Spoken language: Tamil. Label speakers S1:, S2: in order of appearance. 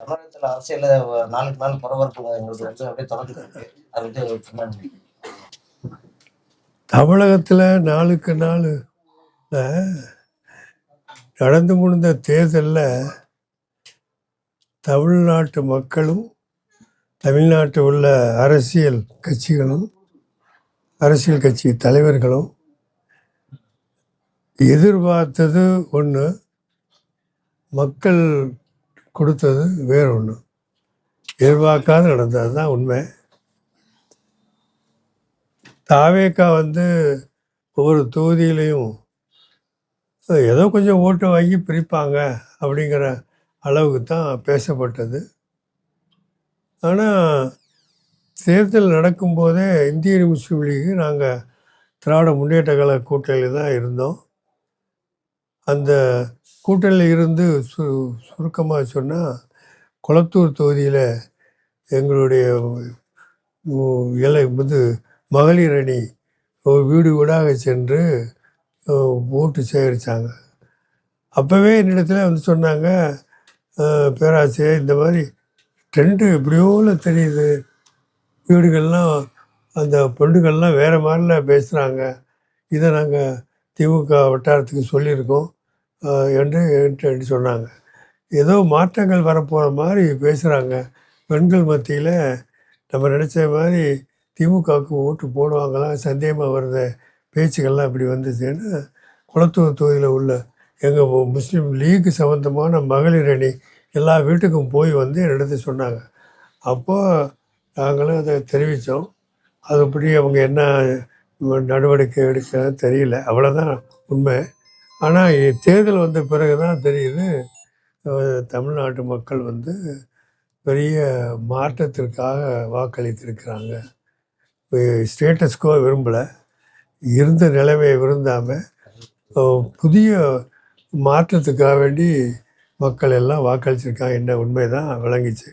S1: தமிழகத்துல அரசியல்ல நாளுக்கு நாள் பரபரப்புங்கிறது வந்து அப்படியே தொடர்ந்துட்டு இருக்கு. அதை பத்தி சும்மா
S2: தமிழகத்தில் நாளுக்கு நாள் நடந்து முடிந்த தேர்தலில் தமிழ்நாட்டு மக்களும் தமிழ்நாட்டில் உள்ள அரசியல் கட்சிகளும் அரசியல் கட்சி தலைவர்களும் எதிர்பார்த்தது ஒன்று, மக்கள் கொடுத்தது வேறு ஒன்று. எதிர்பார்க்காத நடந்தது தான் உண்மை. தாவேக்கா ஒவ்வொரு தொகுதியிலையும் ஏதோ கொஞ்சம் ஓட்டு வாங்கி பிரிப்பாங்க அப்படிங்கிற அளவுக்கு தான் பேசப்பட்டது. ஆனால் தேர்தல் நடக்கும்போதே இந்திய முஸ்லீம் லீഗ് நாங்கள் திராவிட முன்னேற்ற கழக கூட்டணியில் தான் இருந்தோம். அந்த கூட்டணியில் இருந்து சுருக்கமாக சொன்னால், குளத்தூர் தொகுதியில் எங்களுடைய மகளிர் அணி வீடு வீடாக சென்று ஓட்டு சேகரித்தாங்க. அப்போவே என்னிடத்துல சொன்னாங்க, பேராசிரியர் இந்த மாதிரி ட்ரெண்டு எப்படியோல தெரியுது, வீடுகள்லாம் அந்த பெண்டுகள்லாம் வேறு மாதிரிலாம் பேசுகிறாங்க, இதை நாங்கள் திமுக வட்டாரத்துக்கு சொல்லியிருக்கோம் என்று சொன்னாங்க. ஏதோ மாற்றங்கள் வரப்போகிற மாதிரி பேசுகிறாங்க, பெண்கள் மத்தியில் நம்ம நினச்ச மாதிரி திமுகவுக்கு ஓட்டு போடுவாங்களாம், சந்தேகமாக வருத பேச்சுக்கள்லாம் இப்படி வந்துச்சுன்னு குளத்தூர் தொகுதியில் உள்ள எங்கள் முஸ்லீம் லீக் சம்மந்தமான மகளிர் அணி எல்லா வீட்டுக்கும் போய் என்னிடத்து சொன்னாங்க. அப்போது நாங்களும் அதை தெரிவித்தோம். அதுபடி அவங்க என்ன நடவடிக்கை எடுக்க தெரியல, அவ்வளோதான் உண்மை. ஆனால் தேர்தல் வந்த பிறகு தான் தெரியுது, தமிழ்நாட்டு மக்கள் பெரிய மாற்றத்திற்காக வாக்களித்திருக்கிறாங்க. ஸ்டேட்டஸ்கோ விரும்பலை, இருந்த நிலைமையை விரும்பாமல் புதிய மாற்றத்துக்காக வேண்டி மக்கள் எல்லாம் வாக்களிச்சிருக்காங்க. என்ன உண்மை தான் விளங்கிச்சு.